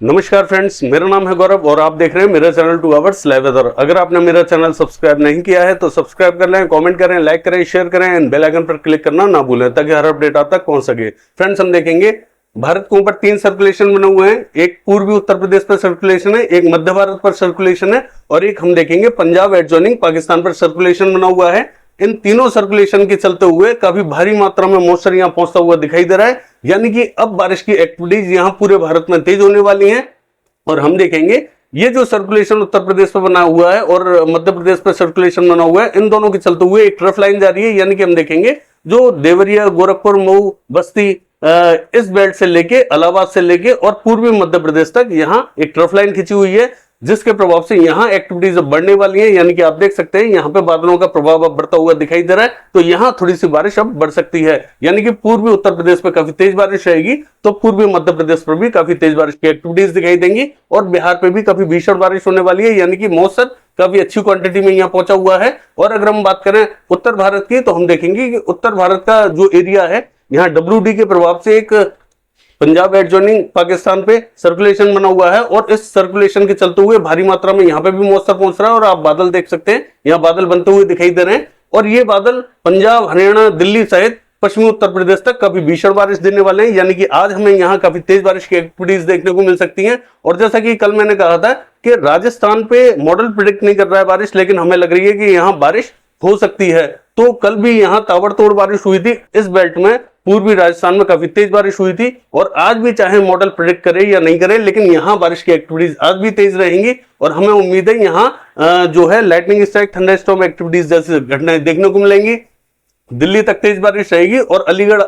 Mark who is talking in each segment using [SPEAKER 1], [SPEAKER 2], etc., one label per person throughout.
[SPEAKER 1] नमस्कार फ्रेंड्स, मेरा नाम है गौरव और आप देख रहे हैं मेरा चैनल 2 आवर्स लाइव वेदर। अगर आपने मेरा चैनल सब्सक्राइब नहीं किया है तो सब्सक्राइब कर लें, कमेंट करें, लाइक करें, शेयर करें एंड बेल आइकन पर क्लिक करना ना भूलें ताकि हर अपडेट आप तक पहुंच सके। फ्रेंड्स, हम देखेंगे भारत के ऊपर 3 सर्कुलेशन बने हुए हैं। एक पूर्वी उत्तर प्रदेश पर सर्कुलेशन है, एक मध्य भारत पर सर्कुलेशन है और एक हम देखेंगे पंजाब एडजॉइनिंग पाकिस्तान पर सर्कुलेशन बना हुआ है। इन तीनों सर्कुलेशन के चलते हुए काफी भारी मात्रा में मॉइस्चर यहां पहुंचता हुआ दिखाई दे रहा है, यानी कि अब बारिश की एक्टिविटीज यहां पूरे भारत में तेज होने वाली है। और हम देखेंगे ये जो सर्कुलेशन उत्तर प्रदेश पर बना हुआ है और मध्य प्रदेश पर सर्कुलेशन बना हुआ है, इन दोनों के चलते हुए एक ट्रफ लाइन जा रही है, यानी कि हम देखेंगे जो देवरिया, गोरखपुर, मऊ, बस्ती, इस बेल्ट से लेके इलाहाबाद से लेके और पूर्वी मध्य प्रदेश तक यहां एक ट्रफ लाइन खींची हुई है, जिसके प्रभाव से यहां एक्टिविटीज बढ़ने वाली है। यानी कि आप देख सकते हैं यहां पे बादलों का प्रभाव अब बढ़ता हुआ दिखाई दे रहा है, तो यहां थोड़ी सी बारिश अब बढ़ सकती है। यानी कि पूर्वी उत्तर प्रदेश पे काफी तेज बारिश रहेगी, तो पूर्वी मध्य प्रदेश पर भी काफी तेज बारिश की एक्टिविटीज दिखाई देंगी और बिहार पे भी काफी भीषण बारिश होने वाली है। यानी कि मॉइस्चर काफी अच्छी क्वांटिटी में यहाँ पहुंचा हुआ है। और अगर हम बात करें उत्तर भारत की, तो हम देखेंगे कि उत्तर भारत का जो एरिया है, यहाँ WD के प्रभाव से एक पंजाब एडजॉइनिंग पाकिस्तान पे सर्कुलेशन बना हुआ है और इस सर्कुलेशन के चलते हुए भारी मात्रा में यहाँ पे भी मॉइस्चर पहुंच रहा है और आप बादल देख सकते हैं, यहाँ बादल बनते हुए दिखाई दे रहे हैं और ये बादल पंजाब, हरियाणा, दिल्ली सहित पश्चिमी उत्तर प्रदेश तक काफी भीषण बारिश देने वाले हैं। यानी कि आज हमें यहाँ काफी तेज बारिश की एक्टिविटीज देखने को मिल सकती हैं। और जैसा कि कल मैंने कहा था कि राजस्थान पे मॉडल प्रिडिक्ट नहीं कर रहा है बारिश, लेकिन हमें लग रही है कि यहाँ बारिश हो सकती है। तो कल भी यहाँ ताबड़तोड़ बारिश हुई थी इस बेल्ट में, पूर्वी राजस्थान में काफी तेज बारिश हुई थी और आज भी चाहे मॉडल प्रेडिक्ट करे या नहीं करे, लेकिन यहाँ बारिश की एक्टिविटीज आज भी तेज रहेंगी और हमें उम्मीद है यहाँ जो है लाइटनिंग स्ट्राइक, थंडरस्टॉर्म एक्टिविटीज जैसी घटनाएं देखने को मिलेंगी। दिल्ली तक तेज बारिश रहेगी और अलीगढ़,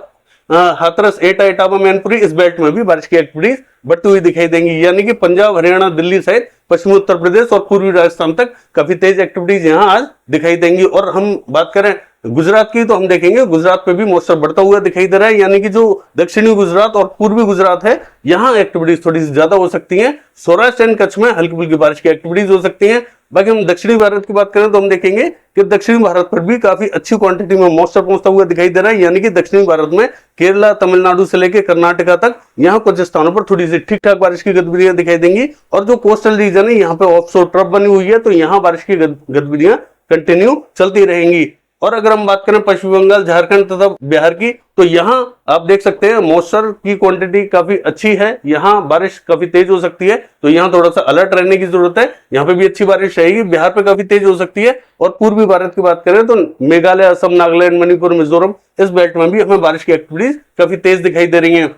[SPEAKER 1] हाथरस, एटा, इटावा, मैनपुरी, इस बेल्ट में भी बारिश की एक्टिविटीज बढ़ती हुई दिखाई देंगी। यानी कि पंजाब, हरियाणा, दिल्ली सहित पश्चिमी उत्तर प्रदेश और पूर्वी राजस्थान तक काफी तेज एक्टिविटीज यहाँ आज दिखाई देंगी। और हम बात करें गुजरात की, तो हम देखेंगे गुजरात पे भी मॉइस्चर बढ़ता हुआ दिखाई दे रहा है। यानी कि जो दक्षिणी गुजरात और पूर्वी गुजरात है, यहाँ एक्टिविटीज थोड़ी सी ज्यादा हो सकती हैं। सौराष्ट्र एंड कच्छ में हल्की फुल्की बारिश की एक्टिविटीज हो सकती हैं। बाकी हम दक्षिणी भारत की बात करें तो हम देखेंगे कि दक्षिणी भारत पर भी काफी अच्छी क्वांटिटी में मॉइस्चर पहुंचता हुआ दिखाई दे रहा है। यानी कि दक्षिणी भारत में केरला, तमिलनाडु से लेकर कर्नाटका तक यहाँ कुछ स्थानों पर थोड़ी सी ठीक ठाक बारिश की गतिविधियां दिखाई देंगी। और जो कोस्टल रीजन है, यहाँ पे ऑफशोर ट्रफ बनी हुई है, तो यहाँ बारिश की गतिविधियां कंटिन्यू चलती रहेंगी। और अगर हम बात करें पश्चिम बंगाल, झारखंड तथा बिहार की, तो यहाँ आप देख सकते हैं मॉइस्चर की क्वांटिटी काफी अच्छी है, यहाँ बारिश काफी तेज हो सकती है, तो यहाँ थोड़ा सा अलर्ट रहने की जरूरत है। यहाँ पे भी अच्छी बारिश रहेगी, बिहार पे काफी तेज हो सकती है। और पूर्वी भारत की बात करें तो मेघालय, असम, नागालैंड, मणिपुर, मिजोरम, इस बेल्ट में भी हमें बारिश की एक्टिविटीज काफी तेज दिखाई दे रही है।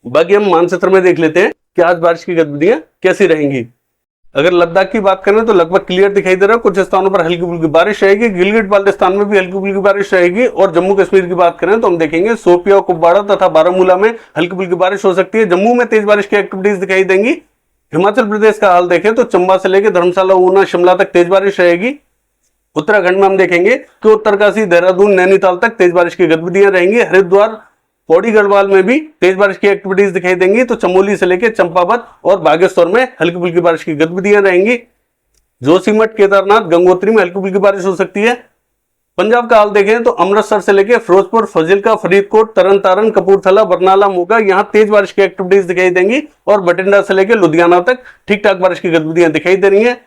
[SPEAKER 1] बाकी हम मानचित्र में देख लेते हैं कि आज बारिश की गतिविधियां कैसी रहेंगी। अगर लद्दाख की बात करें तो लगभग क्लियर दिखाई दे रहा है, कुछ स्थानों पर हल्की फुल्की बारिश रहेगी, गिलगिट बाल्टिस्तान में भी हल्की फुल्की बारिश रहेगी। और जम्मू कश्मीर की बात करें तो हम देखेंगे शोपिया, कुपवाड़ा तथा बारामूला में हल्की फुल्की बारिश हो सकती है। जम्मू में तेज बारिश की एक्टिविटीज दिखाई देंगी। हिमाचल प्रदेश का हाल देखें तो चंबा से लेकर धर्मशाला, ऊना, शिमला तक तेज बारिश रहेगी। उत्तराखंड में हम देखेंगे कि उत्तरकाशी, देहरादून, नैनीताल तक तेज बारिश की गतिविधियां रहेंगी। हरिद्वार, पौड़ी, गढ़वाल में भी तेज बारिश की एक्टिविटीज दिखाई देंगी। तो चमोली से लेकर चंपावत और बागेश्वर में हल्की फुल्की बारिश की गतिविधियां रहेंगी। जोशीमठ, केदारनाथ, गंगोत्री में हल्की फुल्की बारिश हो सकती है। पंजाब का हाल देखें तो अमृतसर से लेकर फिरोजपुर, फजीलका, फरीदकोट, तरन तारण, कपूरथला, बरनाला, मोगा, यहाँ तेज बारिश की एक्टिविटीज दिखाई देंगी। और बठिंडा से लेकर लुधियाना तक ठीक ठाक बारिश की गतिविधियां दिखाई दे रही है।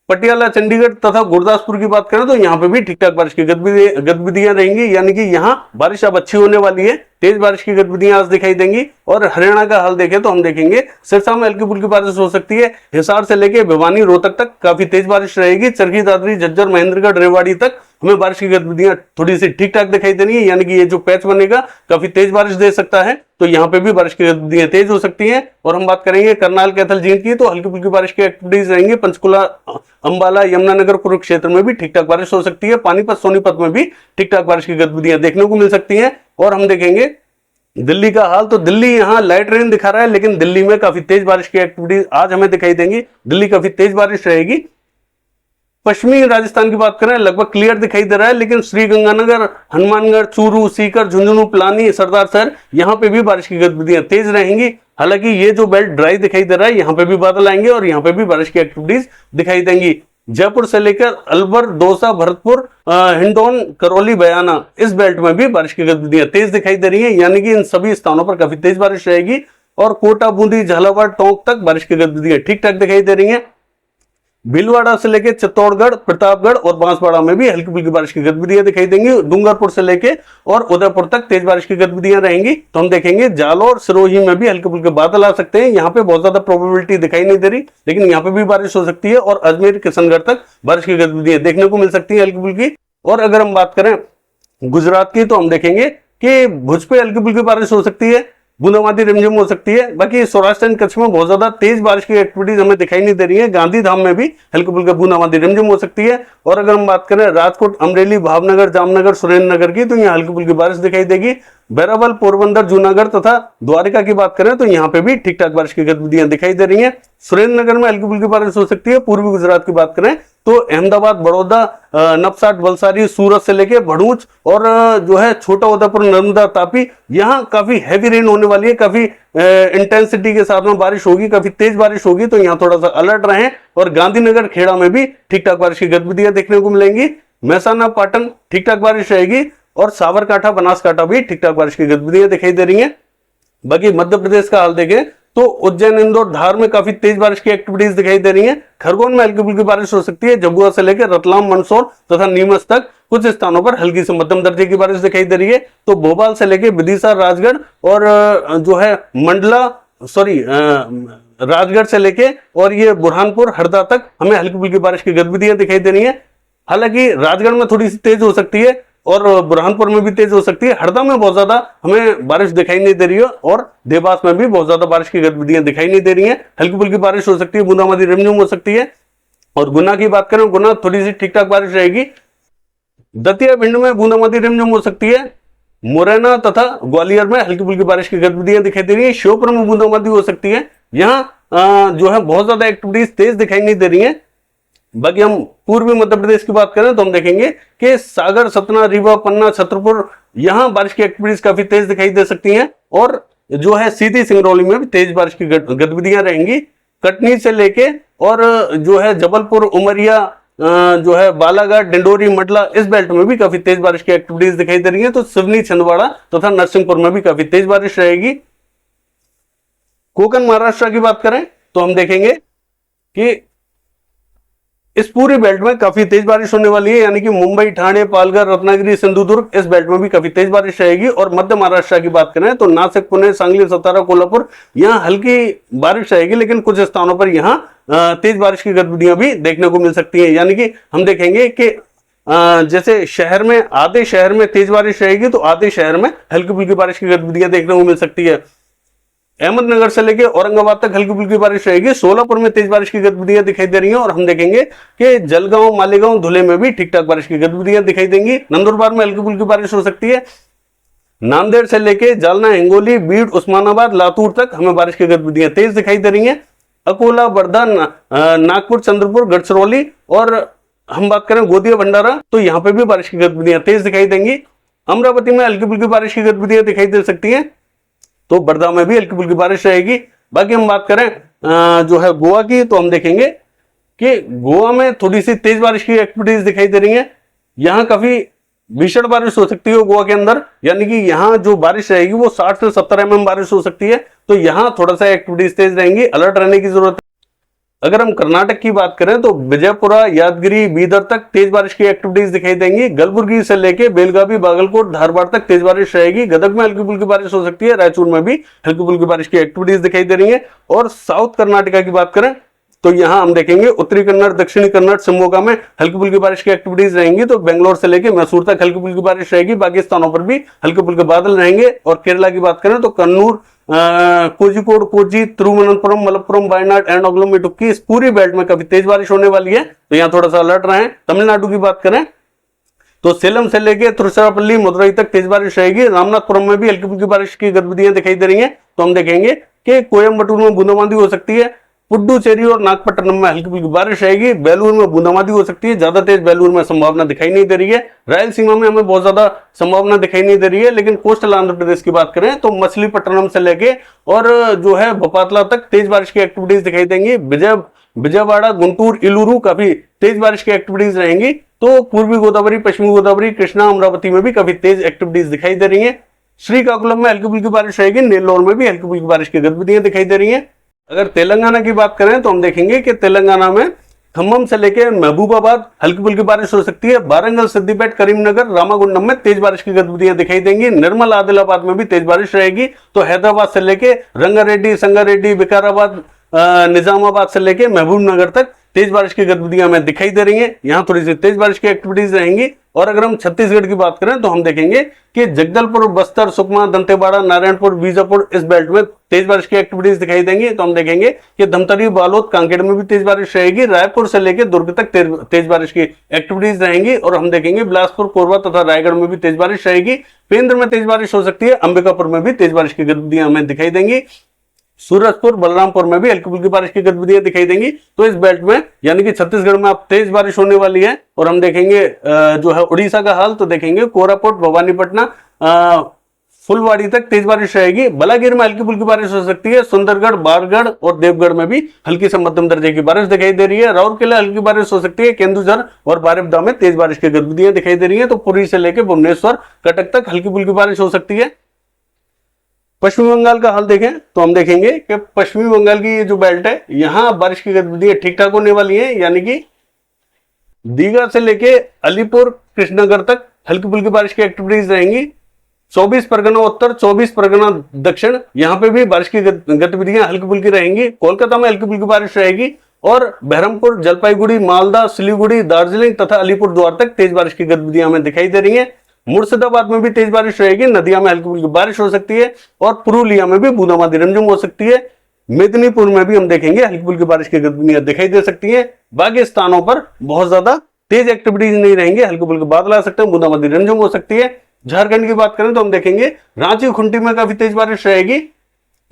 [SPEAKER 1] पटियाला, चंडीगढ़ तथा गुरदासपुर की बात करें तो यहाँ पे भी ठीक ठाक बारिश की गतिविधियां रहेंगी। यानी कि यहाँ बारिश अब अच्छी होने वाली है, तेज बारिश की गतिविधियां आज दिखाई देंगी। और हरियाणा का हाल देखें तो हम देखेंगे सिरसा में हल्की फुल्की बारिश हो सकती है। हिसार से लेकर भिवानी, रोहतक तक काफी तेज बारिश रहेगी। चरखी दादरी, झज्जर, महेंद्रगढ़, रेवाड़ी तक हमें बारिश की गतिविधियां थोड़ी सी ठीक ठाक दिखाई दे रही है। यानी कि ये जो पैच बनेगा काफी तेज बारिश दे सकता है, तो यहाँ पे भी बारिश की गतिविधियां तेज हो सकती हैं। और हम बात करेंगे करनाल, कैथल, जींद की, तो हल्की फुल्की बारिश की एक्टिविटीज रहेंगी। पंचकुला, अंबाला, यमुनानगर, कुरुक्षेत्र में भी ठीक ठाक बारिश हो सकती है। पानीपत, सोनीपत में भी ठीक ठाक बारिश की गतिविधियां देखने को मिल सकती हैं। और हम देखेंगे दिल्ली का हाल, तो दिल्ली यहाँ लाइट रेन दिखा रहा है, लेकिन दिल्ली में काफी तेज बारिश की एक्टिविटीज आज हमें दिखाई देंगी। दिल्ली काफी तेज बारिश रहेगी। पश्चिमी राजस्थान की बात करें लगभग क्लियर दिखाई दे रहा है, लेकिन श्रीगंगानगर, हनुमानगढ़, चूरू, सीकर, झुंझुनू, पिलानी, सरदार शहर, यहाँ पे भी बारिश की गतिविधियां तेज रहेंगी। हालांकि ये जो बेल्ट ड्राई दिखाई दे रहा है, यहाँ पे भी बादल आएंगे और यहाँ पे भी बारिश की एक्टिविटीज दिखाई देंगी। जयपुर से लेकर अलवर, दौसा, भरतपुर, हिंडौन, करौली, बयाना, इस बेल्ट में भी बारिश की गतिविधियां तेज दिखाई दे रही है। यानी कि इन सभी स्थानों पर काफी तेज बारिश रहेगी। और कोटा, बूंदी, झालावाड़, टोंक तक बारिश की गतिविधियां ठीक ठाक दिखाई दे रही हैं। भीलवाड़ा से लेके चित्तौड़गढ़, प्रतापगढ़ और बांसवाड़ा में भी हल्की फुल्की बारिश की गतिविधियां दिखाई देंगी। डूंगरपुर से लेके और उदयपुर तक तेज बारिश की गतिविधियां रहेंगी। तो हम देखेंगे जालौर, सिरोही में भी हल्के फुल्के बादल आ सकते हैं। यहाँ पे बहुत ज्यादा प्रोबेबिलिटी दिखाई नहीं दे रही, लेकिन यहाँ पे भी बारिश हो सकती है और अजमेर, किशनगढ़ तक बारिश की गतिविधियां देखने को मिल सकती है हल्की फुल्की। और अगर हम बात करें गुजरात की, तो हम देखेंगे कि भुज पे हल्की फुल्की बारिश हो सकती है, बूंदाबांदी रिमझिम हो सकती है। बाकी सौराष्ट्र एंड कच्छ में बहुत ज्यादा तेज बारिश की एक्टिविटीज हमें दिखाई नहीं दे रही है। गांधीधाम में भी हल्की फुल्की बूंदाबांदी रिमझिम हो सकती है। और अगर हम बात करें राजकोट, अमरेली, भावनगर, जामनगर, सुरेंद्रनगर की, तो यहाँ हल्की फुल्की बारिश दिखाई देगी। बैरावल, पोरबंदर, जूनागढ़ तथा द्वारिका की बात करें तो यहाँ पे भी ठीक ठाक बारिश की गतिविधियां दिखाई दे रही हैं। सुरेंद्रनगर में हल्की फुल्की बारिश हो सकती है। पूर्वी गुजरात की बात करें तो अहमदाबाद, बड़ौदा, नवसारी, वलसाड़ी, सूरत से लेके भरूच और जो है छोटा उदयपुर, नर्मदा, तापी, यहाँ काफी हैवी रेन होने वाली है। काफी इंटेंसिटी के साथ में बारिश होगी, काफी तेज बारिश होगी, तो यहाँ थोड़ा सा अलर्ट रहें। और गांधीनगर, खेड़ा में भी ठीक ठाक बारिश की गतिविधियां देखने को मिलेंगी। महसाना, पाटन ठीक ठाक बारिश रहेगी और साबरकांठा, बनासकांठा भी ठीक ठाक बारिश की गतिविधियां दिखाई दे रही हैं। बाकी मध्य प्रदेश का हाल देखें तो उज्जैन, इंदौर, धार में काफी तेज बारिश की एक्टिविटीज दिखाई दे रही हैं। खरगोन में हल्की फुल्की बारिश हो सकती है। झाबुआ से लेकर रतलाम, मंदसौर तथा नीमच तक कुछ स्थानों पर हल्की से मध्यम दर्जे की बारिश दिखाई दे रही है। तो भोपाल से लेकर विदिशा, राजगढ़ और जो है मंडला, राजगढ़ से लेके और ये बुरहानपुर, हरदा तक हमें हल्की फुल्की बारिश की गतिविधियां दिखाई दे रही है। हालांकि राजगढ़ में थोड़ी सी तेज हो सकती है और बुरहानपुर में भी तेज हो सकती है। हरदा में बहुत ज्यादा हमें बारिश दिखाई नहीं दे रही है और देवास में भी बहुत ज्यादा बारिश की गतिविधियां दिखाई नहीं दे रही हैं। हल्की फुल्की बारिश हो सकती है, बूंदाबांदी रिमझिम हो सकती है। और गुना की बात करें, गुना थोड़ी सी ठीक ठाक बारिश रहेगी। दतिया, भिंड में बूंदाबांदी रिमझिम हो सकती है। मुरैना तथा ग्वालियर में हल्की फुल्की बारिश की गतिविधियां दिखाई दे रही है। श्योपुर में बूंदाबांदी हो सकती है। यहाँ जो है बहुत ज्यादा एक्टिविटीज तेज दिखाई नहीं दे रही है। बाकी हम पूर्वी मध्य प्रदेश की बात करें तो हम देखेंगे कि सागर, सतना, रीवा, पन्ना, छतरपुर, यहां बारिश की एक्टिविटीज काफी तेज दिखाई दे सकती हैं। और जो है सीधी, सिंगरौली में भी तेज बारिश की गतिविधियां रहेंगी। कटनी से लेके और जो है जबलपुर, उमरिया, जो है बालाघाट, डिंडोरी, मंडला, इस बेल्ट में भी काफी तेज बारिश की एक्टिविटीज दिखाई दे रही है। तो सिवनी, छिंदवाड़ा तथा नरसिंहपुर में भी काफी तेज बारिश रहेगी। कोकण महाराष्ट्र की बात करें तो हम देखेंगे कि इस पूरे बेल्ट में काफी तेज बारिश होने वाली है, यानी कि मुंबई, ठाणे, पालघर, रत्नागिरी, सिंधुदुर्ग, इस बेल्ट में भी काफी तेज बारिश रहेगी। और मध्य महाराष्ट्र की बात करें तो नासिक, पुणे, सांगली, सतारा, कोल्हापुर, यहाँ हल्की बारिश रहेगी, लेकिन कुछ स्थानों पर यहाँ तेज बारिश की गतिविधियां भी देखने को मिल सकती है। यानी कि हम देखेंगे कि जैसे शहर में, आधे शहर में तेज बारिश रहेगी तो आधे शहर में हल्की फुल्की बारिश की गतिविधियां देखने को मिल सकती है। अहमदनगर से लेकर औरंगाबाद तक हल्की फुल्की बारिश रहेगी। सोलापुर में तेज बारिश की गतिविधियां दिखाई दे रही हैं। और हम देखेंगे कि जलगांव, मालेगांव, धुले में भी ठीक ठाक बारिश की गतिविधियां दिखाई देंगी। नंदुरबार में हल्की फुल्की बारिश हो सकती है। नांदेड़ से लेकर जालना, हिंगोली, बीड़, उस्मानाबाद, लातूर तक हमें बारिश की गतिविधियां तेज दिखाई दे रही हैं। अकोला, वर्धा, नागपुर, चंद्रपुर, गढ़चिरौली और हम बात करें गोदिया, भंडारा, तो यहाँ पे भी बारिश की गतिविधियां तेज दिखाई देंगी। अमरावती में हल्की फुल्की बारिश की गतिविधियां दिखाई दे सकती हैं। तो वर्धा में भी हल्की फुल्की बारिश रहेगी। बाकी हम बात करें जो है गोवा की, तो हम देखेंगे कि गोवा में थोड़ी सी तेज बारिश की एक्टिविटीज दिखाई दे रही है। यहाँ काफी भीषण बारिश हो सकती है गोवा के अंदर, यानी कि यहाँ जो बारिश रहेगी वो 60 से 70 mm बारिश हो सकती है। तो यहाँ थोड़ा सा एक्टिविटीज तेज रहेंगी, अलर्ट रहने की जरूरत है। अगर हम कर्नाटक की बात करें तो विजयपुरा, यादगिरी, बीदर तक तेज बारिश की एक्टिविटीज दिखाई देंगी। कलबुर्गी से लेके बेलगावी, बागलकोट, धारवाड़ तक तेज बारिश रहेगी। गदग में हल्की फुल्की बारिश हो सकती है। रायचूर में भी हल्की फुल्की बारिश की एक्टिविटीज दिखाई दे रही है। और साउथ कर्नाटका की बात करें तो यहाँ हम देखेंगे उत्तरी कन्नड़, दक्षिणी कन्नड़, शिवमोगा में हल्की फुल्की बारिश की एक्टिविटीज रहेंगी। तो बेंगलोर से लेकर मैसूर तक हल्की फुल्की बारिश रहेगी। बाकी स्थानों पर भी हल्के फुल्के बादल रहेंगे। और केरला की बात करें तो कन्नूर, कोझिकोड, कोची, तिरुवनंतपुरम, मलप्पुरम, वायनाड, एर्नाकुलम, इडुक्की, इस पूरी बेल्ट में काफी तेज बारिश होने वाली है। तो यहाँ थोड़ा सा अलर्ट रहें। तमिलनाडु की बात करें तो सेलम से लेके तिरुचिरापल्ली, मदुरई तक तेज बारिश रहेगी। रामनाथपुरम में भी हल्की फुल्की बारिश की गतिविधियां दिखाई दे रही हैं। तो हम देखेंगे कि कोयम्बटूर में बूंदाबांदी हो सकती है। पुडुचेरी और नागपट्टनम में हल्की फुल्की बारिश रहेगी। बेलूर में बूंदाबांदी हो सकती है, ज्यादा तेज बेलूर में संभावना दिखाई नहीं दे रही है। रायलसीमा में हमें बहुत ज्यादा संभावना दिखाई नहीं दे रही है। लेकिन कोस्टल आंध्र प्रदेश की बात करें तो मछलीपट्टनम से लेके और जो है भोपातला तक तेज बारिश की एक्टिविटीज दिखाई देंगी। विजयवाड़ा, गुंटूर, इलूरू काफी तेज बारिश की एक्टिविटीज रहेंगी। तो पूर्वी गोदावरी, पश्चिमी गोदावरी, कृष्णा, अमरावती में भी काफी तेज एक्टिविटीज दिखाई दे रही है। श्रीकाकुलम में हल्की फुल्की बारिश रहेगी, नेल्लोर में भी हल्की फुल्की बारिश की गतिविधियां दिखाई दे रही हैं। अगर तेलंगाना की बात करें तो हम देखेंगे कि तेलंगाना में खम्मम से लेकर महबूबाबाद हल्की फुल्की बारिश हो सकती है। वारंगल, सिद्दीपेट, करीमनगर, रामागुंडम में तेज बारिश की गतिविधियां दिखाई देंगी। निर्मल, आदिलाबाद में भी तेज बारिश रहेगी। तो हैदराबाद से लेके रंगारेड्डी, संगारेड्डी, विकाराबाद, निजामाबाद से लेके महबूबनगर तक तेज बारिश की गतिविधियां हमें दिखाई दे रही हैं। यहाँ थोड़ी सी तेज बारिश की एक्टिविटीज रहेंगी। और अगर हम छत्तीसगढ़ की बात करें तो हम देखेंगे कि जगदलपुर, बस्तर, सुकमा, दंतेवाड़ा, नारायणपुर, बीजापुर इस बेल्ट में तेज बारिश की एक्टिविटीज दिखाई देंगी। तो हम देखेंगे कि धमतरी, बालोद, कांकेर में भी तेज बारिश रहेगी। रायपुर से लेकर दुर्ग तक तेज बारिश की एक्टिविटीज रहेंगी। और हम देखेंगे बिलासपुर, कोरबा तथा रायगढ़ में भी तेज बारिश रहेगी। पेंद्र में तेज बारिश हो सकती है। अंबिकापुर में भी तेज बारिश की गतिविधियां हमें दिखाई देंगी। सूरजपुर, बलरामपुर में भी हल्की फुल्की बारिश की गतिविधियां दिखाई देंगी। तो इस बेल्ट में यानी कि छत्तीसगढ़ में अब तेज बारिश होने वाली है। और हम देखेंगे जो है उड़ीसा का हाल, तो देखेंगे कोरापुट, भवानीपटना, फुलवाड़ी तक तेज बारिश रहेगी। बलागीर में हल्की फुल्की बारिश हो सकती है। सुंदरगढ़, बारगढ़ और देवगढ़ में भी हल्की से मध्यम दर्जे की बारिश दिखाई दे रही है। राउरकेला हल्की बारिश हो सकती है। केंदुझर और बारिपदा में तेज बारिश की गतिविधियां दिखाई दे रही है। तो पुरी से लेकर भुवनेश्वर, कटक तक हल्की फुल्की बारिश हो सकती है। पश्चिमी बंगाल का हाल देखें तो हम देखेंगे कि पश्चिमी बंगाल की ये जो बेल्ट है, यहां बारिश की गतिविधियां ठीक ठाक होने वाली हैं। यानी कि दीघा से लेके अलीपुर, कृष्णनगर तक हल्की फुल्की बारिश की एक्टिविटीज रहेंगी। 24 परगना उत्तर, 24 परगना दक्षिण, यहां पे भी बारिश की गतिविधियां हल्की फुल्की रहेंगी। कोलकाता में हल्की फुल्की बारिश रहेगी। और बहरमपुर, जलपाईगुड़ी, मालदा, सिलीगुड़ी, दार्जिलिंग तथा अलीपुर द्वार तक तेज बारिश की गतिविधियां हमें दिखाई दे रही है। मुर्शिदाबाद में भी तेज बारिश रहेगी। नदिया में हल्की फुल्की बारिश हो सकती है। और पुरुलिया में भी बूंदाबांदी रिमझिम हो सकती है। मेदिनीपुर में भी हम देखेंगे हल्की फुल्की बारिश की गतिविधियां दिखाई दे सकती है। बाकी स्थानों पर बहुत ज्यादा तेज एक्टिविटीज नहीं रहेंगे। हल्के फुल्के बादल आ सकते हैं, बूंदाबांदी रिमझिम हो सकती है। झारखंड की बात करें तो हम देखेंगे रांची, खुंटी में काफी तेज बारिश रहेगी।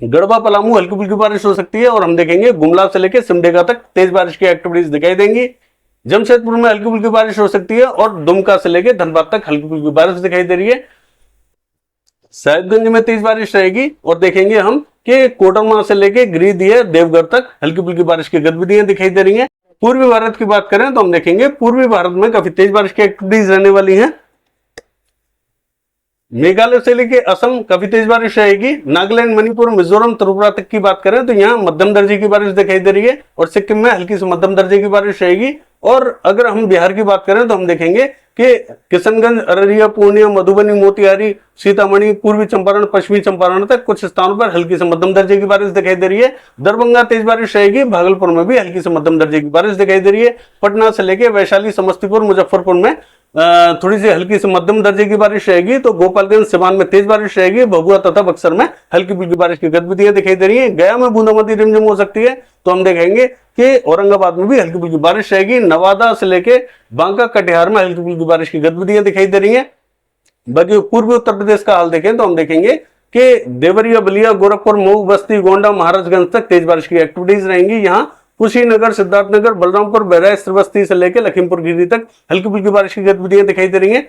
[SPEAKER 1] गढ़वा, पलामू हल्की फुल्की बारिश हो सकती है। और हम देखेंगे गुमला से लेकर सिमडेगा तक तेज बारिश की एक्टिविटीज दिखाई देंगी। जमशेदपुर में हल्की फुल्की बारिश हो सकती है। और दुमका से लेकर धनबाद तक हल्की फुल्की बारिश दिखाई दे रही है। साहिबगंज में तेज बारिश रहेगी। और देखेंगे हम कि कोडरमा से लेकर गिरिडीह, देवघर तक हल्की फुल्की बारिश की गतिविधियां दिखाई दे रही हैं। पूर्वी भारत की बात करें तो हम देखेंगे पूर्वी भारत में काफी तेज बारिश की एक्टिविटीज रहने वाली हैं। मेघालय से लेके असम काफी तेज बारिश रहेगी। नागालैंड, मणिपुर, मिजोरम, त्रिपुरा तक की बात करें तो यहाँ मध्यम दर्जे की बारिश दिखाई दे रही है। और सिक्किम में हल्की से मध्यम दर्जे की बारिश रहेगी। और अगर हम बिहार की बात करें तो हम देखेंगे कि किशनगंज, अररिया, पूर्णिया, मधुबनी, मोतिहारी, सीतामढ़ी, पूर्वी चंपारण, पश्चिमी चंपारण तक कुछ स्थानों पर हल्की से मध्यम दर्जे की बारिश दिखाई दे रही है। दरभंगा तेज बारिश रहेगी। भागलपुर में भी हल्की से मध्यम दर्जे की बारिश दिखाई दे रही है। पटना से लेकर वैशाली, समस्तीपुर, मुजफ्फरपुर में थोड़ी सी हल्की से मध्यम दर्जे की बारिश रहेगी। तो गोपालगंज, सिवान में तेज बारिश रहेगी। भभुआ तथा बक्सर में हल्की फुल्की बारिश की गतिविधियां दिखाई दे रही है। गया में बूंदाबांदी रिमझिम हो सकती है। तो हम देखेंगे कि औरंगाबाद में भी हल्की फुल्की बारिश रहेगी। नवादा से लेके बांका, कटिहार में हल्की फुल्की बारिश की गतिविधियां दिखाई दे रही है। बाकी पूर्वी उत्तर प्रदेश का हाल देखें तो हम देखेंगे कि देवरिया, बलिया, गोरखपुर, मऊ, बस्ती, गोंडा, महाराजगंज तक तेज बारिश की एक्टिविटीज रहेंगी। यहाँ कुशीनगर, सिद्धार्थनगर, बलरामपुर, बहराइच, श्रीवस्ती से लेकर लखीमपुर खीरी तक हल्की फुल्की बारिश की गतिविधियां दिखाई दे रही हैं।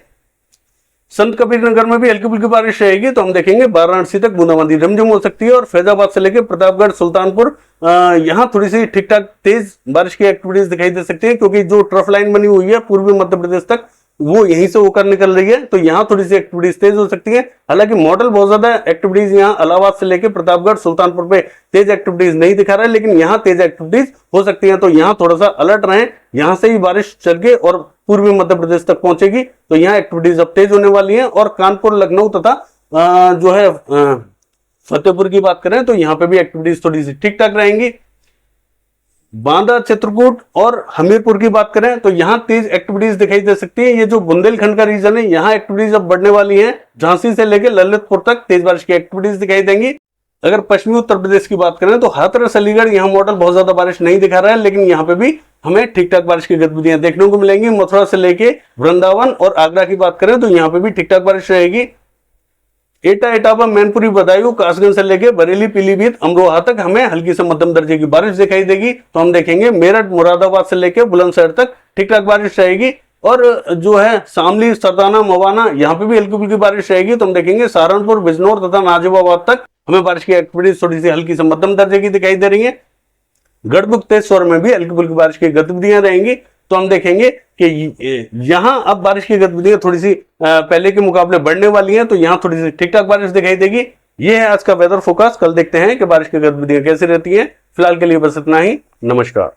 [SPEAKER 1] संत कबीर नगर में भी हल्की फुल्की बारिश रहेगी। तो हम देखेंगे वाराणसी तक बूंदाबांदी रिमझिम हो सकती है। और फैजाबाद से लेकर प्रतापगढ़, सुल्तानपुर, यहां थोड़ी सी ठीक ठाक तेज बारिश की एक्टिविटीज दिखाई दे सकती है। क्योंकि जो ट्रफ लाइन बनी हुई है पूर्वी मध्य प्रदेश तक, वो यहीं से होकर निकल रही है। तो यहाँ थोड़ी सी एक्टिविटीज तेज हो सकती है। हालांकि मॉडल बहुत ज्यादा एक्टिविटीज यहाँ इलाहाबाद से लेकर प्रतापगढ़, सुल्तानपुर पे तेज एक्टिविटीज नहीं दिखा रहा है, लेकिन यहाँ तेज एक्टिविटीज हो सकती है। तो यहाँ थोड़ा सा अलर्ट रहें। यहाँ से ही बारिश चल के और पूर्वी मध्य प्रदेश तक पहुंचेगी। तो यहाँ एक्टिविटीज अब तेज होने वाली है। और कानपुर, लखनऊ तथा जो है फतेहपुर की बात करें तो यहाँ पे भी एक्टिविटीज थोड़ी सी ठीक ठाक रहेंगी। बांदा, चित्रकूट और हमीरपुर की बात करें तो यहाँ तेज एक्टिविटीज दिखाई दे सकती है। ये जो बुंदेलखंड का रीजन है, यहाँ एक्टिविटीज अब बढ़ने वाली है। झांसी से लेकर ललितपुर तक तेज बारिश की एक्टिविटीज दिखाई देंगी। अगर पश्चिमी उत्तर प्रदेश की बात करें तो हाथरस, अलीगढ़, यहाँ मॉडल बहुत ज्यादा बारिश नहीं दिखा रहा है, लेकिन यहाँ पे भी हमें ठीक ठाक बारिश की गतिविधियां देखने को मिलेंगी। मथुरा से लेके वृंदावन और आगरा की बात करें तो यहाँ पे भी ठीक ठाक बारिश रहेगी। एटा, इटावा, मैनपुरी, बदायूं, कासगंज से लेके बरेली, पीलीभीत, अमरोहा तक हमें हल्की से मध्यम दर्जे की बारिश दिखाई देगी। तो हम देखेंगे मेरठ, मुरादाबाद से लेके बुलंदशहर तक ठीक ठाक बारिश रहेगी। और जो है शामली, सरदाना, मवाना, यहाँ पे भी हल्की फुल्की बारिश रहेगी। तो हम देखेंगे सहारनपुर, बिजनौर तथा नाजिबाबाद तक हमें बारिश की एक्टिविटीज थोड़ी सी हल्की से मध्यम दर्जे की दिखाई दे रही है। गढ़मुक्तेश्वर में भी हल्की फुल्की बारिश की गतिविधियां रहेंगी। तो हम देखेंगे कि यहां अब बारिश की गतिविधियां थोड़ी सी पहले के मुकाबले बढ़ने वाली हैं, तो यहां थोड़ी सी ठीक ठाक बारिश दिखाई देगी। ये है आज का वेदर फोरकास्ट। कल देखते हैं कि बारिश की गतिविधियां कैसी रहती हैं। फिलहाल के लिए बस इतना ही। नमस्कार।